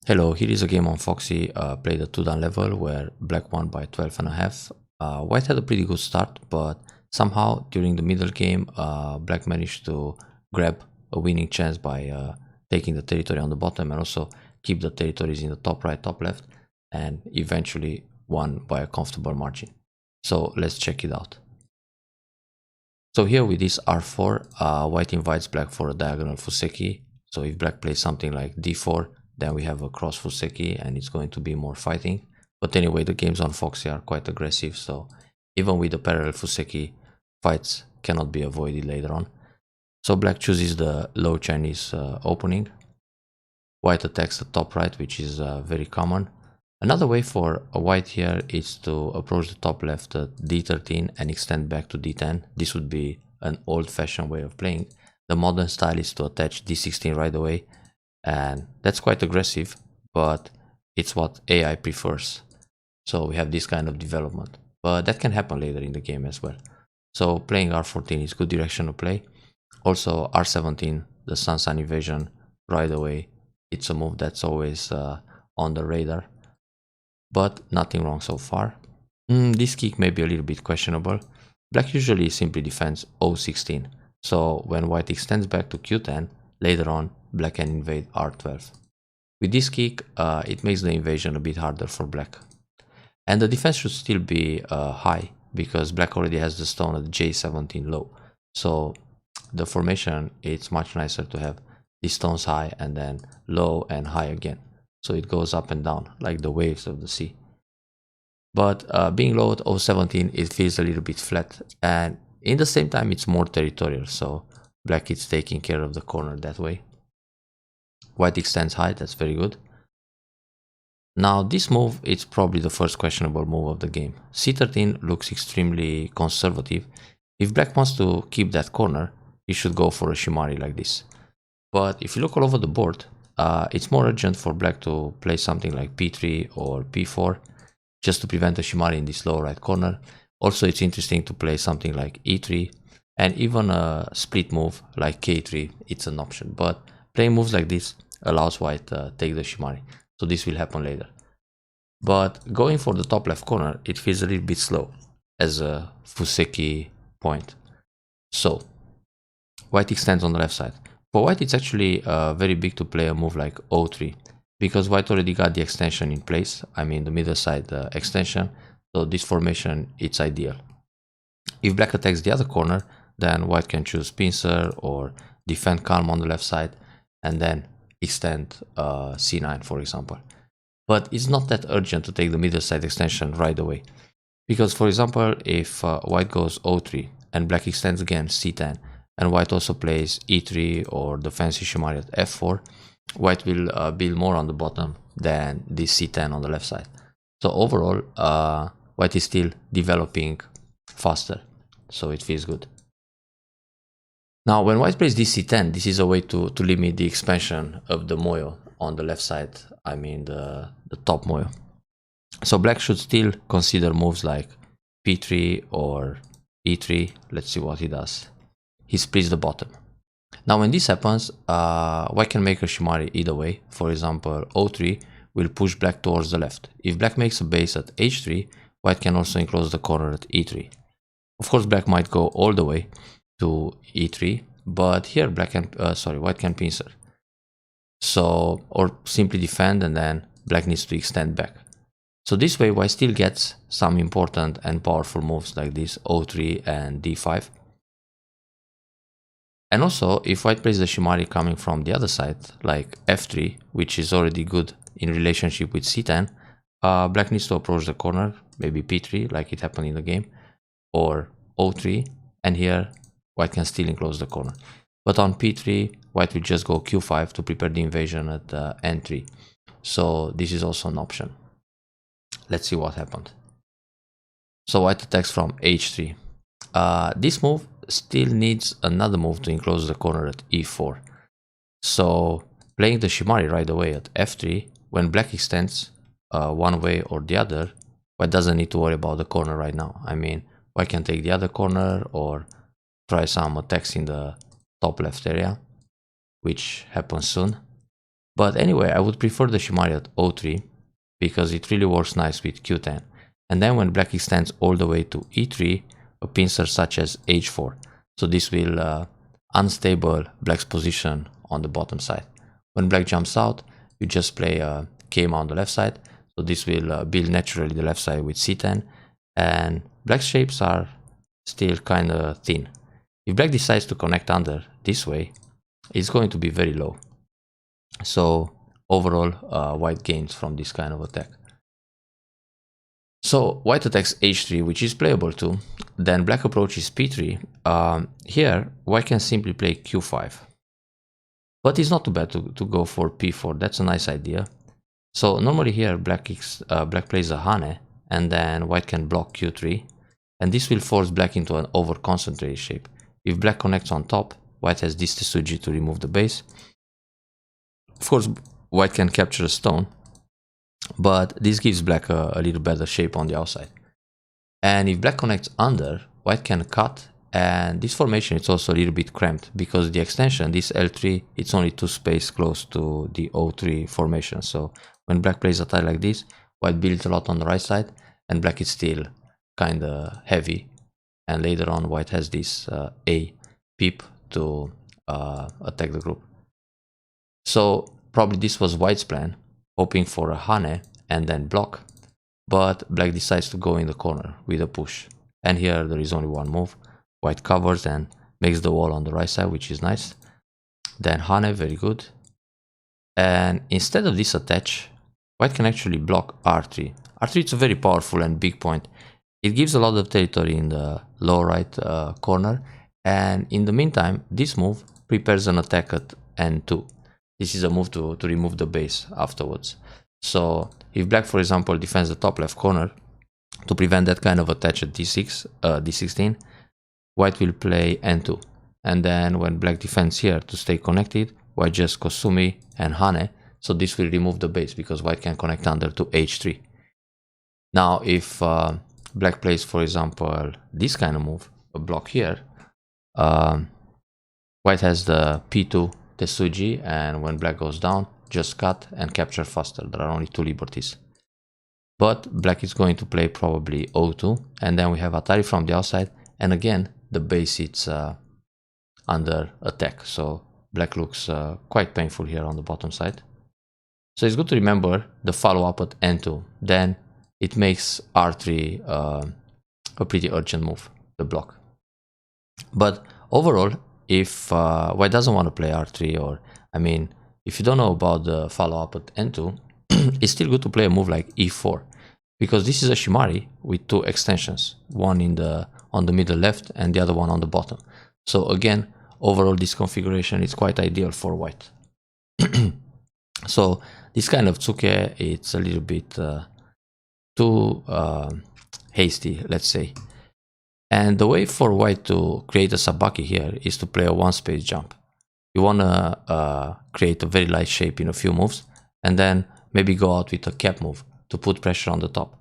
Hello, here is a game on Foxxy. Played a 2-down level where black won by 12.5. White had a pretty good start, but somehow during the middle game, black managed to grab a winning chance by taking the territory on the bottom and also keep the territories in the top right, top left, and eventually won by a comfortable margin. So let's check it out. So here with this r4, white invites black for a diagonal Fuseki. So if black plays something like d4, then we have a cross Fuseki and it's going to be more fighting. But anyway, the games on Foxxy are quite aggressive, so even with the parallel Fuseki, fights cannot be avoided later on. So black chooses the low Chinese opening. White attacks the top right, which is very common. Another way for a white here is to approach the top left at d13 and extend back to d10. This would be an old-fashioned way of playing. The modern style is to attach d16 right away, and that's quite aggressive, but it's what AI prefers. So we have this kind of development, but that can happen later in the game as well. So playing r14 is good direction to play. Also r17, the sun invasion right away. It's a move that's always on the radar, but nothing wrong so far. This kick may be a little bit questionable. Black usually simply defends o16, so when white extends back to q10, later on black can invade r12. With this kick, it makes the invasion a bit harder for black. And the defense should still be high, because black already has the stone at j17 low. So the formation, it's much nicer to have these stones high and then low and high again. So it goes up and down like the waves of the sea. But being low at 017, it feels a little bit flat, and in the same time it's more territorial, so black is taking care of the corner that way. White extends high, that's very good. Now this move, it's probably the first questionable move of the game. c13 looks extremely conservative. If black wants to keep that corner, he should go for a shimari like this. But if you look all over the board, it's more urgent for black to play something like p3 or p4, just to prevent a shimari in this lower right corner. Also, it's interesting to play something like e3, and even a split move like k3, it's an option. But playing moves like this allows white to take the shimari, so this will happen later. But going for the top left corner, it feels a little bit slow as a Fuseki point. So white extends on the left side. For white, it's actually very big to play a move like o3, because white already got the extension in place. I mean the middle side extension, so this formation, it's ideal. If black attacks the other corner, then white can choose pincer or defend calm on the left side and then extend c9, for example. But it's not that urgent to take the middle side extension right away, because for example, if white goes o3 and black extends again c10, and white also plays e3 or the fancy shimari at f4, white will build more on the bottom than this c10 on the left side. So overall, white is still developing faster, so it feels good. Now when white plays this c10, this is a way to limit the expansion of the moyo on the left side, I mean the top moyo. So black should still consider moves like p3 or e3. Let's see what he does. He splits the bottom. Now when this happens, white can make a shimari either way. For example, o3 will push black towards the left. If black makes a base at h3, white can also enclose the corner at e3. Of course, black might go all the way to e3, but here white can pincer. So, or simply defend, and then black needs to extend back. So this way, white still gets some important and powerful moves like this o3 and d5. And also, if white plays the shimari coming from the other side, like f3, which is already good in relationship with c10, black needs to approach the corner, maybe p3, like it happened in the game, or o3, and here white can still enclose the corner. But on p3, white will just go q5 to prepare the invasion at n3. So this is also an option. Let's see what happened. So white attacks from h3. This move still needs another move to enclose the corner at e4. So playing the shimari right away at f3, when black extends one way or the other, white doesn't need to worry about the corner right now. I mean, white can take the other corner or try some attacks in the top left area, which happens soon. But anyway, I would prefer the Shimari at O3 because it really works nice with Q10. And then when black extends all the way to E3, a pincer such as H4. So this will unstable black's position on the bottom side. When black jumps out, you just play a Kma on the left side. So this will build naturally the left side with C10. And black's shapes are still kind of thin. If black decides to connect under this way, it's going to be very low. So overall, white gains from this kind of attack. So white attacks H3, which is playable too. Then black approaches P3. Here, white can simply play Q5. But it's not too bad to go for P4. That's a nice idea. So normally here, black plays a Hane, and then white can block Q3. And this will force black into an over-concentrated shape. If black connects on top, white has this Tesuji to remove the base. Of course, white can capture a stone, but this gives black a little better shape on the outside. And if black connects under, white can cut, and this formation is also a little bit cramped because the extension, this L3, it's only 2 space close to the O3 formation. So when black plays a tile like this, white builds a lot on the right side, and black is still kind of heavy. And later on, white has this A peep to attack the group. So probably this was white's plan, hoping for a Hane and then block, but black decides to go in the corner with a push. And here there is only one move. White covers and makes the wall on the right side, which is nice. Then Hane, very good. And instead of this attach, white can actually block R3. R3 is a very powerful and big point. It gives a lot of territory in the lower right corner. And in the meantime, this move prepares an attack at N2. This is a move to remove the base afterwards. So if black, for example, defends the top left corner to prevent that kind of attach at D16, white will play N2. And then when black defends here to stay connected, white just Kosumi and Hane. So this will remove the base because white can connect under to H3. Now if black plays, for example, this kind of move, a block here, white has the P2 Tesuji, and when black goes down, just cut and capture faster. There are only 2 liberties. But black is going to play probably O2, and then we have Atari from the outside, and again, the base is under attack. So black looks quite painful here on the bottom side. So it's good to remember the follow-up at N2. Then it makes R3 a pretty urgent move, the block. But overall, if white doesn't want to play R3, or I mean, if you don't know about the follow-up at N2, it's still good to play a move like E4, because this is a Shimari with 2 extensions, one on the middle left and the other one on the bottom. So again, overall this configuration is quite ideal for white. So this kind of tsuke, it's a little bit too hasty, let's say. And the way for white to create a sabaki here is to play a 1-space jump. You want to create a very light shape in a few moves, and then maybe go out with a cap move to put pressure on the top.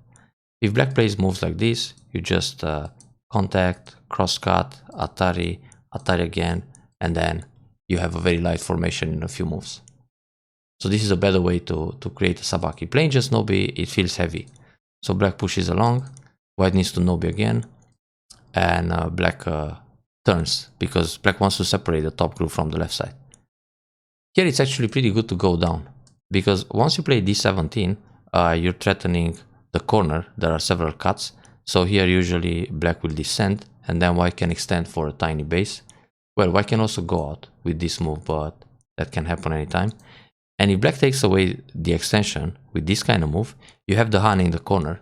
If black plays moves like this, you just contact, cross-cut, Atari, Atari again, and then you have a very light formation in a few moves. So this is a better way to create a sabaki. Playing just Nobi, it feels heavy. So black pushes along, white needs to Nobi again, and black turns, because black wants to separate the top group from the left side. Here it's actually pretty good to go down, because once you play D17, you're threatening the corner. There are several cuts, so here usually black will descend, and then white can extend for a tiny base. Well, white can also go out with this move, but that can happen anytime. And if black takes away the extension with this kind of move, you have the Hane in the corner,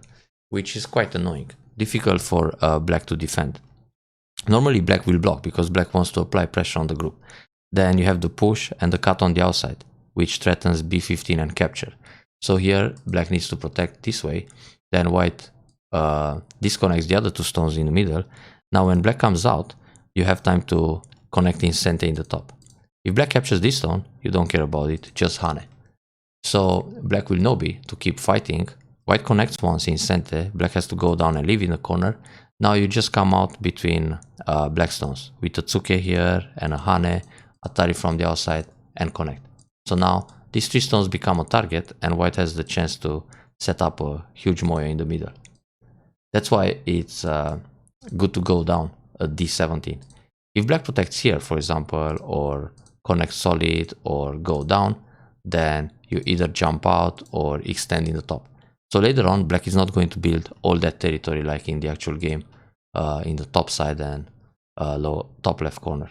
which is quite annoying, difficult for black to defend. Normally black will block because black wants to apply pressure on the group. Then you have the push and the cut on the outside, which threatens B15 and capture. So here black needs to protect this way. Then white disconnects the other 2 stones in the middle. Now when black comes out, you have time to connect in Sente in the top. If black captures this stone, you don't care about it, just Hane. So black will Nobi to keep fighting. White connects once in Sente, black has to go down and leave in the corner. Now you just come out between black stones with a Tsuke here and a Hane, Atari from the outside, and connect. So now these 3 stones become a target and white has the chance to set up a huge moyo in the middle. That's why it's good to go down a d17. If black protects here, for example, or connects solid or go down, then you either jump out or extend in the top. So later on, black is not going to build all that territory like in the actual game, in the top side and top left corner.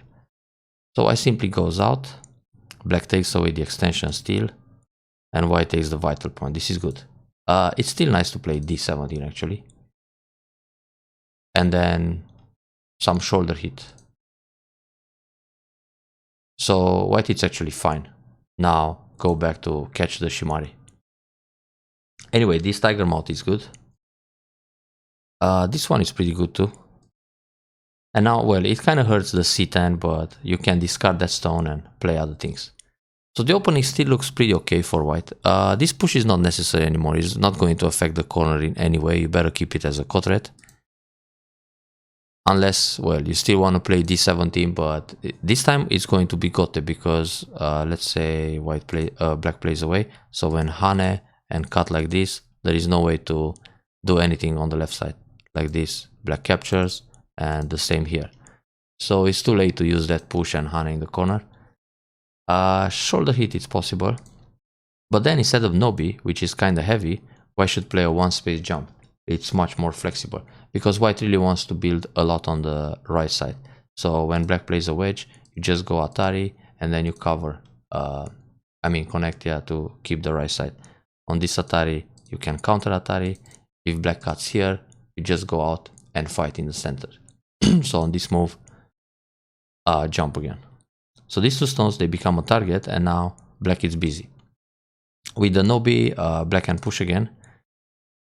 So I simply goes out, black takes away the extension still, and white takes the vital point. This is good. It's still nice to play d17 actually. And then some shoulder hit. So white is actually fine. Now go back to catch the shimari. Anyway, this tiger mouth is good. This one is pretty good too. And now, well, it kind of hurts the c10, but you can discard that stone and play other things. So the opening still looks pretty okay for white. This push is not necessary anymore. It's not going to affect the corner in any way. You better keep it as a cotret. Unless, well, you still want to play d17, but this time it's going to be gote because let's say black plays away. So when hane and cut like this, there is no way to do anything on the left side. Like this, black captures, and the same here. So it's too late to use that push and hane in the corner. Shoulder hit is possible, but then instead of nobi, which is kind of heavy, white should play a one space jump. It's much more flexible because white really wants to build a lot on the right side. So when black plays a wedge, you just go atari and then you cover, connect to keep the right side. On this atari, you can counter atari. If black cuts here, you just go out and fight in the center. So on this move, jump again. So these 2 stones, they become a target, and now black is busy. With the nobi, black can push again,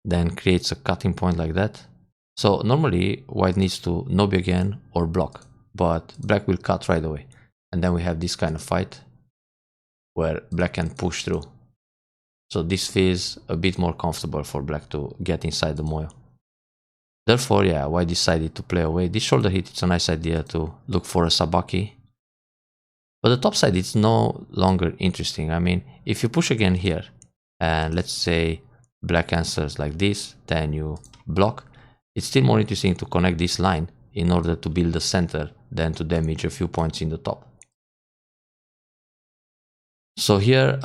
then creates a cutting point like that. So normally white needs to nobi again or block, but black will cut right away. And then we have this kind of fight where black can push through. So this feels a bit more comfortable for black to get inside the moyo. Therefore, yeah, white decided to play away. This shoulder hit, it's a nice idea to look for a sabaki. But the top side is no longer interesting. I mean, if you push again here, and let's say black answers like this, then you block, it's still more interesting to connect this line in order to build the center than to damage a few points in the top. So here,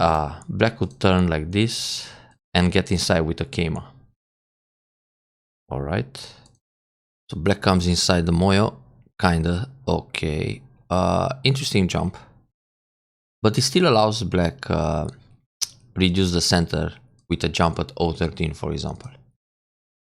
black would turn like this and get inside with a keima. Alright. So black comes inside the moyo, kinda okay. Interesting jump. But it still allows black reduce the center with a jump at O13, for example.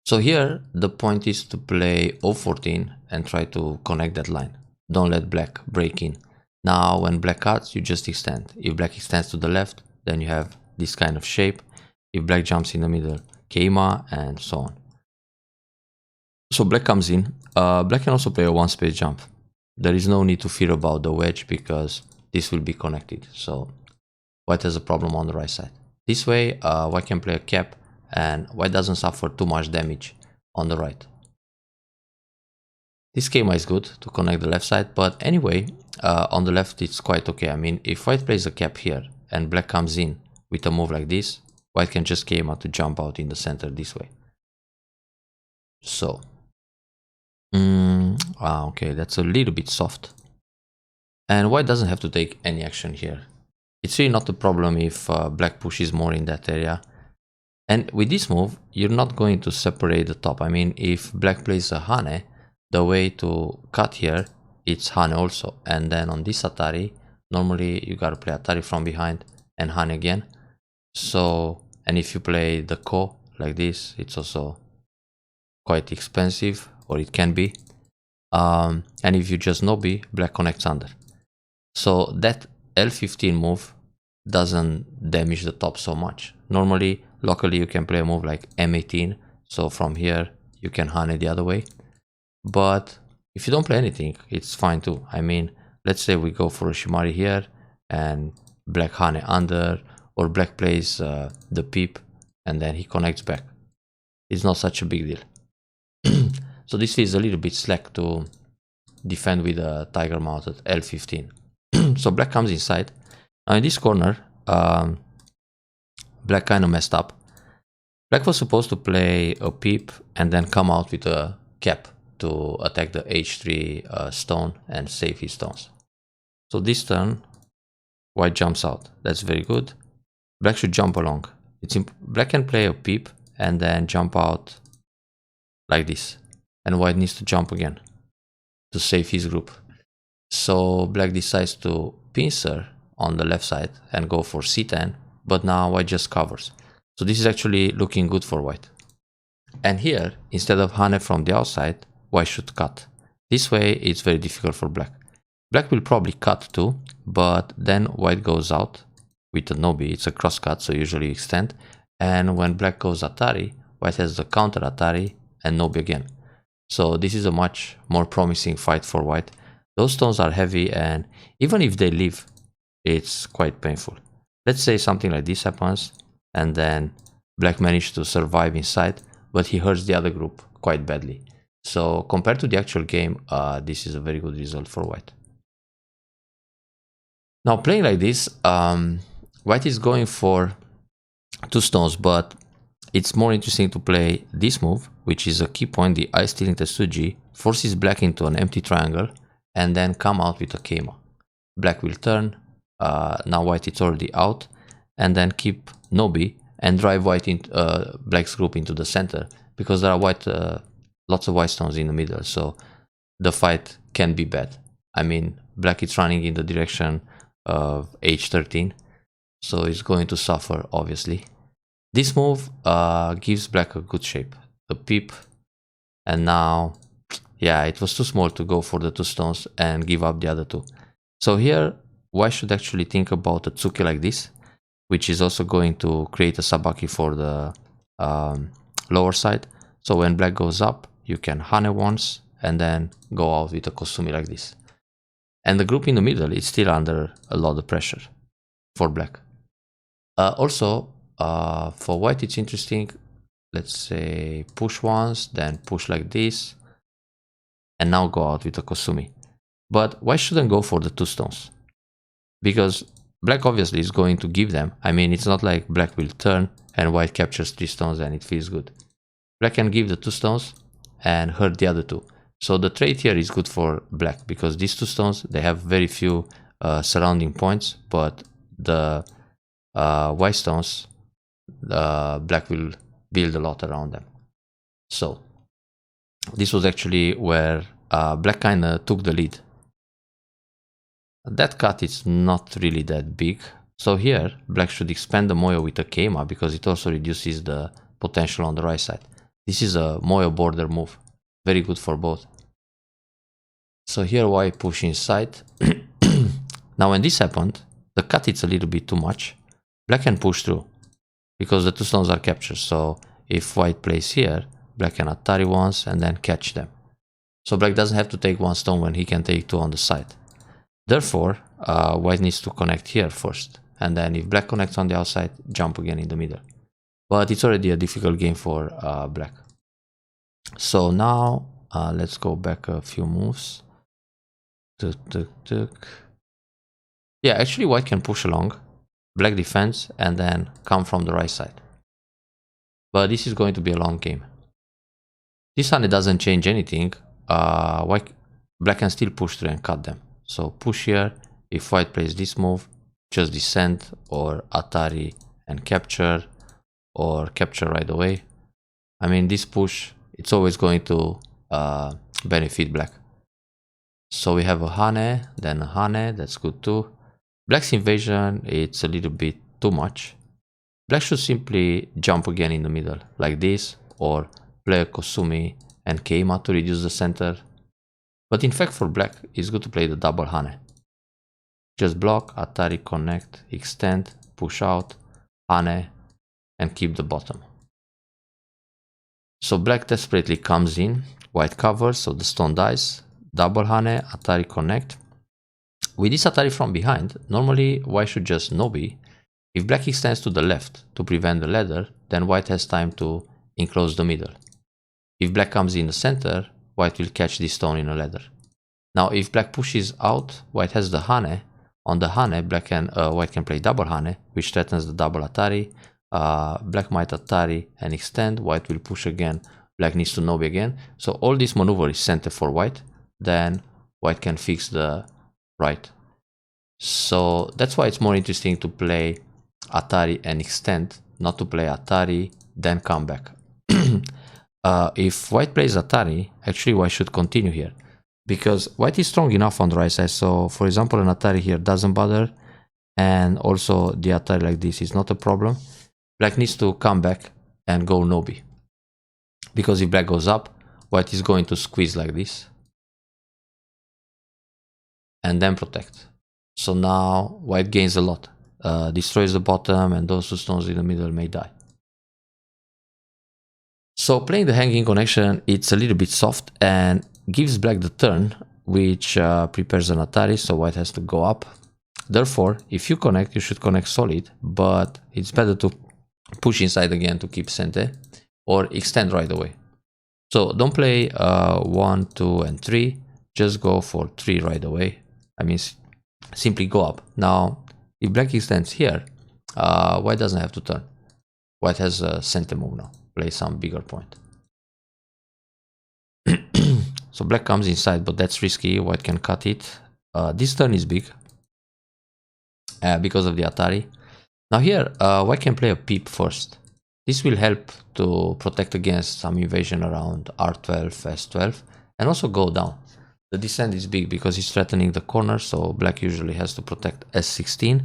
So here, the point is to play O14 and try to connect that line. Don't let black break in. Now, when black cuts, you just extend. If black extends to the left, then you have this kind of shape. If black jumps in the middle, keima, and so on. So black comes in. Black can also play a one space jump. There is no need to fear about the wedge because this will be connected. So white has a problem on the right side. This way, white can play a cap and white doesn't suffer too much damage on the right. This keima is good to connect the left side, but anyway, on the left it's quite okay. I mean, if white plays a cap here and black comes in with a move like this, white can just keima to jump out in the center this way. So, okay, that's a little bit soft. And white doesn't have to take any action here. It's really not a problem if black pushes more in that area. And with this move, you're not going to separate the top. I mean, if black plays a hane, the way to cut here, it's hane also. And then on this atari, normally you gotta play atari from behind and hane again. So, and if you play the ko like this, it's also quite expensive, or it can be. And if you just nobi, black connects under. So that L15 move doesn't damage the top so much. Normally, locally, you can play a move like M18. So from here, you can hane the other way. But if you don't play anything, it's fine too. I mean, let's say we go for a shimari here and black hane under, or black plays the peep and then he connects back. It's not such a big deal. So this feels a little bit slack to defend with a tiger mouth at L15. So black comes inside. Now in this corner, black kind of messed up. Black was supposed to play a peep and then come out with a cap to attack the h3 stone and save his stones. So this turn, white jumps out. That's very good. Black should jump along. Black can play a peep and then jump out like this. And white needs to jump again to save his group. So black decides to pincer on the left side and go for c10, but now white just covers. So this is actually looking good for white. And here, instead of Hane from the outside, white should cut. This way it's very difficult for black. Black will probably cut too, but then white goes out with a Nobi. It's a cross cut, so usually extend. And when black goes Atari, white has the counter Atari and Nobi again. So this is a much more promising fight for white. Those stones are heavy, and even if they leave, it's quite painful. Let's say something like this happens, and then black managed to survive inside, but he hurts the other group quite badly. So compared to the actual game, this is a very good result for white. Now playing like this, white is going for 2 stones, but it's more interesting to play this move, which is a key point, the eye stealing Tetsuji, forces black into an empty triangle, and then come out with a Keima. Black will turn, now white is already out, and then keep Nobi and drive white into black's group into the center, because there are lots of white stones in the middle, so the fight can be bad. I mean, black is running in the direction of h13, so it's going to suffer, obviously. This move gives black a good shape, the peep, and now, yeah, it was too small to go for the 2 stones and give up the other 2. So here, white should actually think about a Tsuki like this, which is also going to create a Sabaki for the lower side. So when black goes up, you can Hane once and then go out with a Kosumi like this. And the group in the middle is still under a lot of pressure for black. Also, for white it's interesting, let's say push once, then push like this, and now go out with a Kosumi. But white shouldn't go for the 2 stones, because black obviously is going to give them. I mean, it's not like black will turn and white captures 3 stones and it feels good. Black can give the 2 stones and hurt the other 2. So the trade here is good for black, because these 2 stones, they have very few surrounding points, but the white stones, black will build a lot around them. So this was actually where black kinda took the lead. That cut is not really that big. So here, black should expand the Moyo with a Keima, because it also reduces the potential on the right side. This is a Moyo border move. Very good for both. So here white push inside. Now when this happened, the cut is a little bit too much. Black can push through, because the 2 stones are captured. So if white plays here, black can Atari once and then catch them. So black doesn't have to take 1 stone when he can take 2 on the side. Therefore, white needs to connect here first, and then if black connects on the outside, jump again in the middle. But it's already a difficult game for black. So now let's go back a few moves. Yeah, actually white can push along, black defends, and then come from the right side. But this is going to be a long game. This Hane doesn't change anything. Black can still push through and cut them. So push here. If white plays this move, just descend or Atari and capture, or capture right away. I mean, this push, it's always going to benefit black. So we have a Hane, then a Hane, that's good too. Black's invasion, it's a little bit too much. Black should simply jump again in the middle, like this, or play a Kosumi and Keima to reduce the center. But in fact for black, it's good to play the double Hane. Just block, Atari, connect, extend, push out, Hane, and keep the bottom. So black desperately comes in, white covers, so the stone dies, double Hane, Atari, connect. With this Atari from behind, normally white should just Nobi. If black extends to the left to prevent the ladder, then white has time to enclose the middle. If black comes in the center, white will catch this stone in a ladder. Now if black pushes out, white has the Hane. On the Hane, white can play double Hane, which threatens the double Atari. Black might Atari and extend, white will push again, black needs to Nobi again. So all this maneuver is center for white, then white can fix the right. So that's why it's more interesting to play Atari and extend, not to play Atari, then come back. If white plays Atari, actually white should continue here, because white is strong enough on the right side. So for example, an Atari here doesn't bother, and also the Atari like this is not a problem. Black needs to come back and go Nobi, because if black goes up, white is going to squeeze like this and then protect. So now white gains a lot, destroys the bottom, and those two stones in the middle may die. So playing the hanging connection, it's a little bit soft and gives black the turn, which prepares an Atari, so white has to go up. Therefore, if you connect, you should connect solid, but it's better to push inside again to keep center, or extend right away. So don't play 1, 2, and 3, just go for 3 right away. I mean, simply go up. Now, if black extends here, white doesn't have to turn. White has a center move now. Play some bigger point. So black comes inside, but that's risky. White can cut it. This turn is big because of the Atari. Now here, white can play a peep first. This will help to protect against some invasion around R12, S12, and also go down. The descent is big because he's threatening the corner, so black usually has to protect S16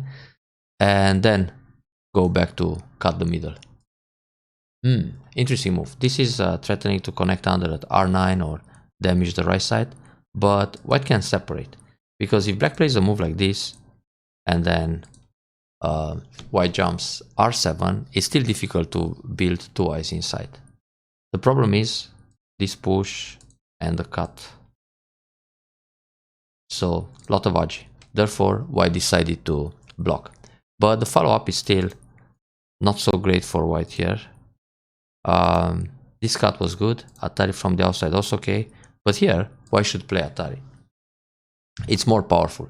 and then go back to cut the middle. Interesting move. This is threatening to connect under at R9 or damage the right side, but white can separate, because if black plays a move like this and then white jumps R7, it's still difficult to build 2 eyes inside. The problem is this push and the cut. So a lot of agi. Therefore, white decided to block. But the follow-up is still not so great for white here. This cut was good. Atari from the outside also okay. But here, white should play Atari. It's more powerful.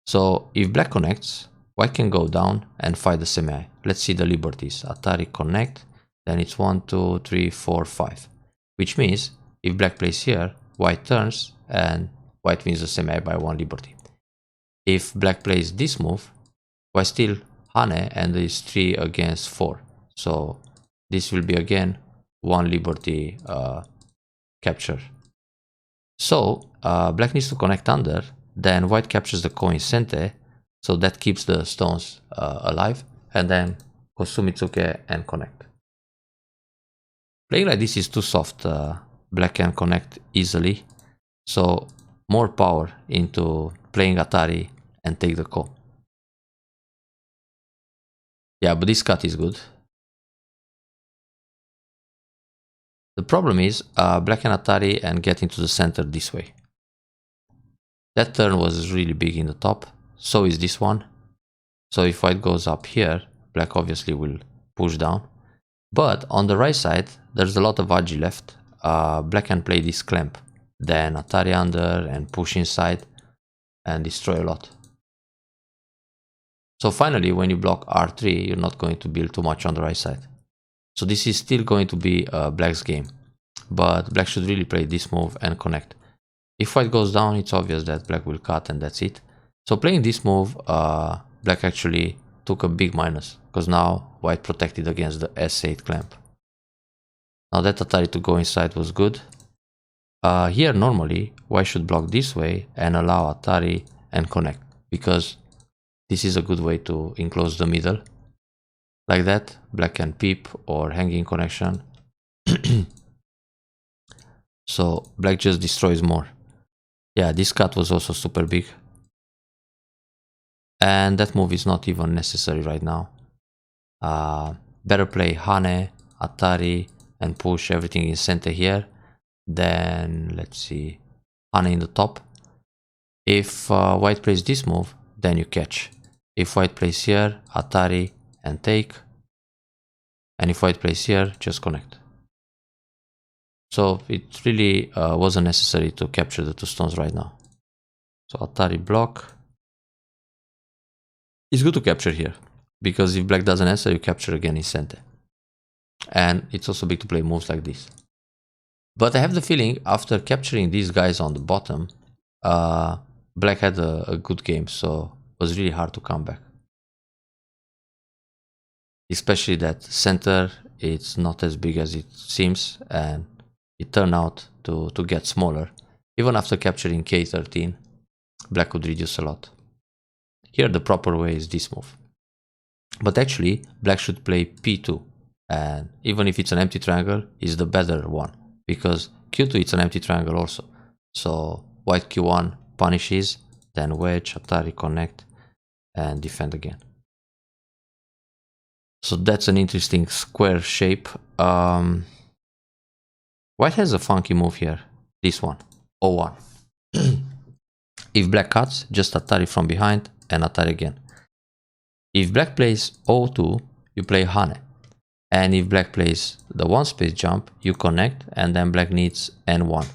So if black connects, white can go down and fight the semi. Let's see the liberties. Atari connect, then it's 1, 2, 3, 4, 5. Which means if black plays here, white turns and white wins the semi by 1 liberty. If black plays this move, white still Hane and is 3 against 4. So this will be again 1 liberty capture. So black needs to connect under, then white captures the coin center, so that keeps the stones alive, and then Kosumitsuke and connect. Playing like this is too soft. Black can connect easily, so more power into playing Atari and take the ko. Yeah, but this cut is good. The problem is black can Atari and get into the center this way. That turn was really big in the top, so is this one. So if white goes up here, black obviously will push down. But on the right side, there's a lot of agi left. Black can play this clamp, then Atari under and push inside and destroy a lot. So finally, when you block R3, you're not going to build too much on the right side. So this is still going to be black's game, but black should really play this move and connect. If white goes down, it's obvious that black will cut and that's it. So playing this move, black actually took a big minus, because now white protected against the S8 clamp. Now that Atari to go inside was good. Here normally white should block this way and allow Atari and connect, because this is a good way to enclose the middle. Like that, black can peep or hanging connection. So black just destroys more. Yeah, this cut was also super big. And that move is not even necessary right now. Better play Hane, Atari, and push everything in center here. Then, let's see, Hane in the top. If white plays this move, then you catch. If white plays here, Atari, and take. And if white plays here, just connect. So it really wasn't necessary to capture the 2 stones right now. So Atari block. It's good to capture here, because if black doesn't answer, you capture again in center. And it's also big to play moves like this. But I have the feeling after capturing these guys on the bottom, black had a good game, so it was really hard to come back. Especially that center, it's not as big as it seems, and it turned out to get smaller. Even after capturing K13, black could reduce a lot. Here the proper way is this move. But actually, black should play P2, and even if it's an empty triangle, it's the better one, because Q2 it's an empty triangle also. So white Q1 punishes, then wedge, Atari, connect, and defend again. So that's an interesting square shape. White has a funky move here, this one, O1. If black cuts, just Atari from behind and Atari again. If black plays O2, you play Hane. And if black plays the one space jump, you connect, and then black needs N1.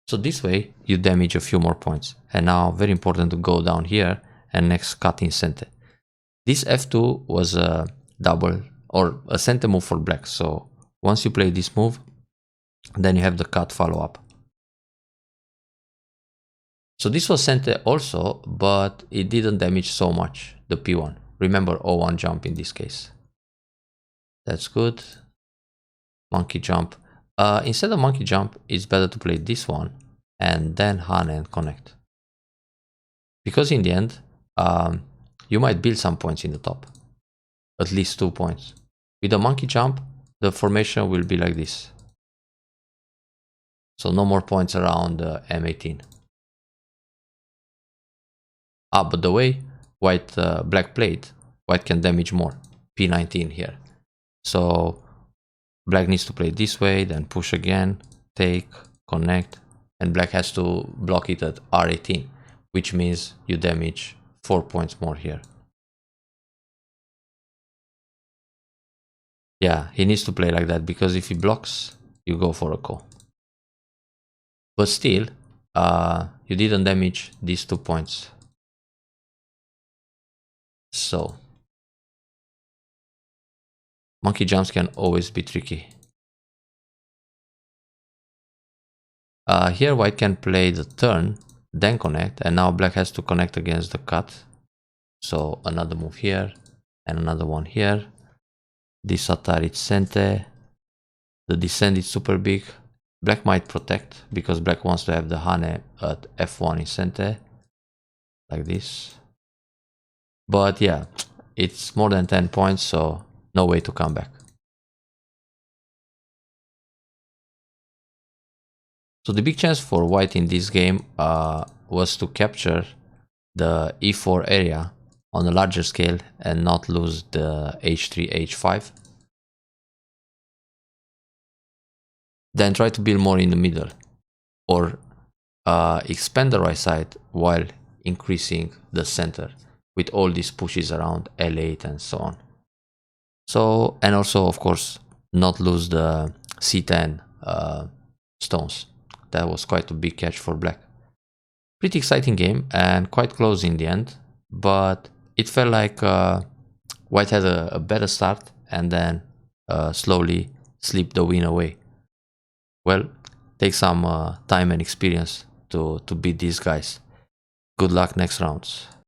So this way, you damage a few more points. And now, very important to go down here and next cut in center. This F2 was a double or a center move for black. So once you play this move, then you have the cut follow up. So this was center also, but it didn't damage so much, the P1. Remember O1 jump in this case. That's good. Monkey jump. Instead of monkey jump, it's better to play this one and then Hane and connect. Because in the end, you might build some points in the top. At least 2 points. With a monkey jump, the formation will be like this. So no more points around M18. But the way white black played, white can damage more. P19 here. So black needs to play this way, then push again, take, connect, and black has to block it at R18, which means you damage 4 points more here. Yeah, he needs to play like that, because if he blocks, you go for a call. But still, you didn't damage these 2 points. So monkey jumps can always be tricky. Here white can play the turn, then connect, and now black has to connect against the cut. So another move here, and another one here. This Atari center. The descent is super big. Black might protect, because black wants to have the Hane at F1 in center. Like this. But yeah, it's more than 10 points, so no way to come back. So the big chance for white in this game was to capture the E4 area on a larger scale and not lose the H3, H5. Then try to build more in the middle, or expand the right side while increasing the center with all these pushes around L8 and so on. So, and also of course not lose the C10 stones. That was quite a big catch for black. Pretty exciting game and quite close in the end, but it felt like white had a better start and then slowly slipped the win away. Well, take some time and experience to beat these guys. Good luck next rounds.